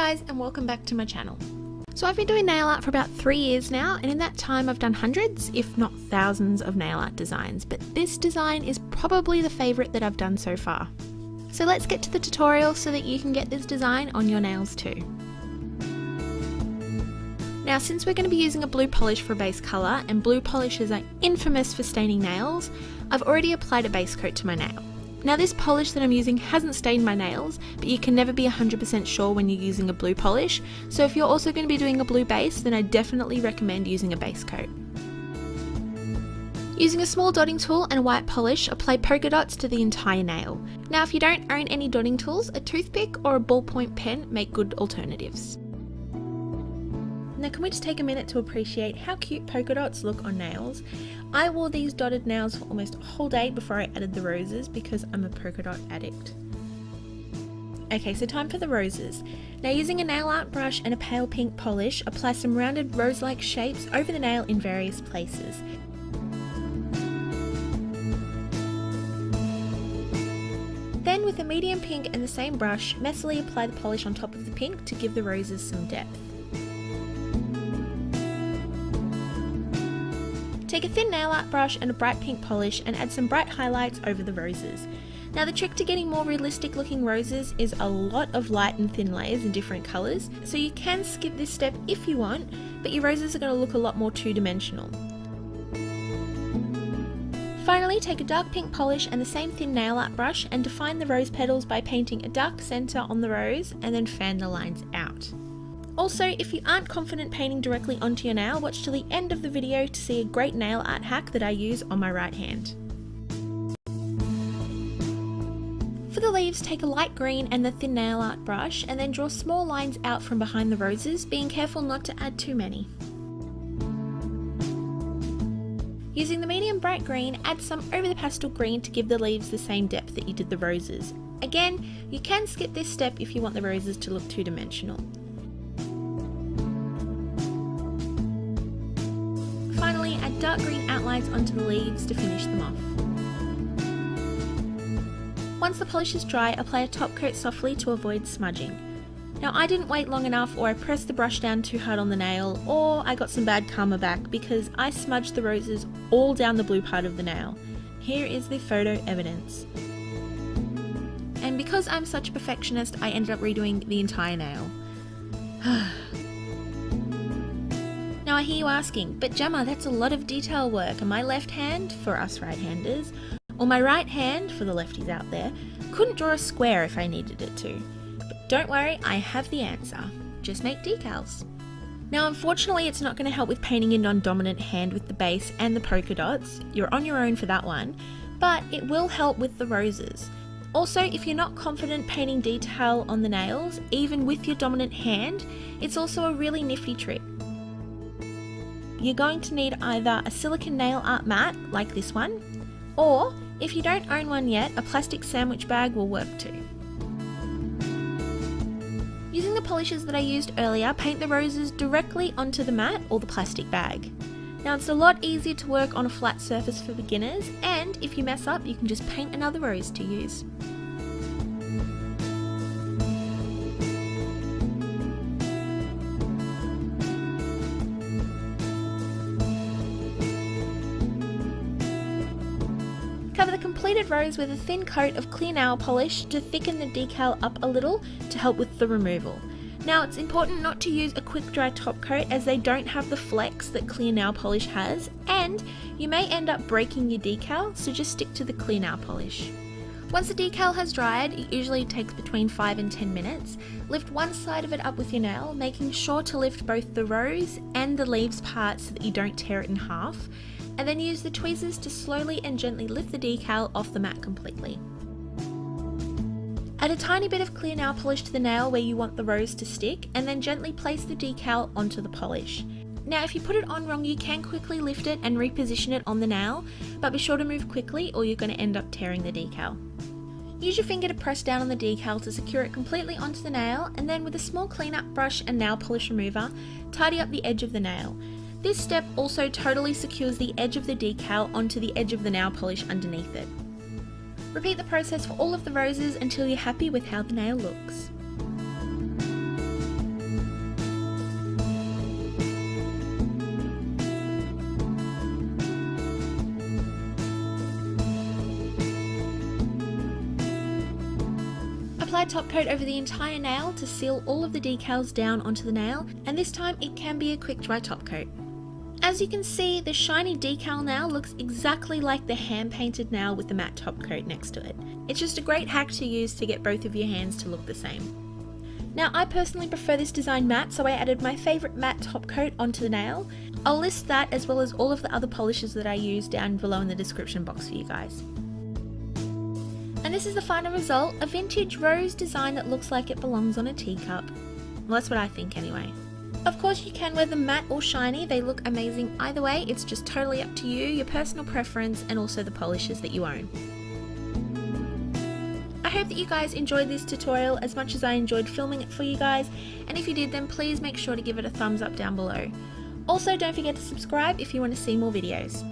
guys, and welcome back to my channel. So I've been doing nail art for about 3 years now, and in that time I've done hundreds, if not thousands of nail art designs, but this design is probably the favourite that I've done so far. So let's get to the tutorial so that you can get this design on your nails too. Now, since we're going to be using a blue polish for base colour, and blue polishes are infamous for staining nails, I've already applied a base coat to my nail. Now, this polish that I'm using hasn't stained my nails, but you can never be 100% sure when you're using a blue polish, so if you're also going to be doing a blue base, then I definitely recommend using a base coat. Using a small dotting tool and a white polish, apply polka dots to the entire nail. Now, if you don't own any dotting tools, a toothpick or a ballpoint pen make good alternatives. Now, can we just take a minute to appreciate how cute polka dots look on nails? I wore these dotted nails for almost a whole day before I added the roses because I'm a polka dot addict. Okay, so time for the roses. Now, using a nail art brush and a pale pink polish, apply some rounded rose-like shapes over the nail in various places. Then, with a medium pink and the same brush, messily apply the polish on top of the pink to give the roses some depth. Take a thin nail art brush and a bright pink polish and add some bright highlights over the roses. Now, the trick to getting more realistic looking roses is a lot of light and thin layers in different colours, so you can skip this step if you want, but your roses are going to look a lot more two-dimensional. Finally, take a dark pink polish and the same thin nail art brush and define the rose petals by painting a dark centre on the rose and then fan the lines out. Also, if you aren't confident painting directly onto your nail, watch till the end of the video to see a great nail art hack that I use on my right hand. For the leaves, take a light green and the thin nail art brush and then draw small lines out from behind the roses, being careful not to add too many. Using the medium bright green, add some over the pastel green to give the leaves the same depth that you did the roses. Again, you can skip this step if you want the roses to look two-dimensional. Finally, add dark green outlines onto the leaves to finish them off. Once the polish is dry, apply a top coat softly to avoid smudging. Now, I didn't wait long enough, or I pressed the brush down too hard on the nail, or I got some bad karma back because I smudged the roses all down the blue part of the nail. Here is the photo evidence. And because I'm such a perfectionist, I ended up redoing the entire nail. Now, I hear you asking, but Gemma, that's a lot of detail work, and my left hand, for us right-handers, or my right hand, for the lefties out there, couldn't draw a square if I needed it to. But don't worry, I have the answer. Just make decals. Now, unfortunately, it's not going to help with painting a non-dominant hand with the base and the polka dots. You're on your own for that one, but it will help with the roses. Also, if you're not confident painting detail on the nails, even with your dominant hand, it's also a really nifty trick. You're going to need either a silicone nail art mat, like this one, or, if you don't own one yet, a plastic sandwich bag will work too. Using the polishes that I used earlier, paint the roses directly onto the mat or the plastic bag. Now, it's a lot easier to work on a flat surface for beginners, and if you mess up, you can just paint another rose to use. Cover the completed rose with a thin coat of clear nail polish to thicken the decal up a little to help with the removal. Now, it's important not to use a quick dry top coat as they don't have the flex that clear nail polish has, and you may end up breaking your decal, so just stick to the clear nail polish. Once the decal has dried, it usually takes between 5 and 10 minutes, lift one side of it up with your nail, making sure to lift both the rose and the leaves part so that you don't tear it in half, and then use the tweezers to slowly and gently lift the decal off the mat completely. Add a tiny bit of clear nail polish to the nail where you want the rose to stick, and then gently place the decal onto the polish. Now, if you put it on wrong, you can quickly lift it and reposition it on the nail, but be sure to move quickly or you're going to end up tearing the decal. Use your finger to press down on the decal to secure it completely onto the nail, and then with a small cleanup brush and nail polish remover, tidy up the edge of the nail. This step also totally secures the edge of the decal onto the edge of the nail polish underneath it. Repeat the process for all of the roses until you're happy with how the nail looks. apply top coat over the entire nail to seal all of the decals down onto the nail, and this time it can be a quick dry top coat. As you can see, the shiny decal nail looks exactly like the hand painted nail with the matte top coat next to it. It's just a great hack to use to get both of your hands to look the same. Now I personally prefer this design matte, so I added my favourite matte top coat onto the nail. I'll list that as well as all of the other polishes that I use down below in the description box for you guys. And this is the final result, a vintage rose design that looks like it belongs on a teacup. Well, that's what I think anyway. Of course you can wear them matte or shiny, they look amazing either way, it's just totally up to you, your personal preference and also the polishes that you own. I hope that you guys enjoyed this tutorial as much as I enjoyed filming it for you guys, and if you did then please make sure to give it a thumbs up down below. Also don't forget to subscribe if you want to see more videos.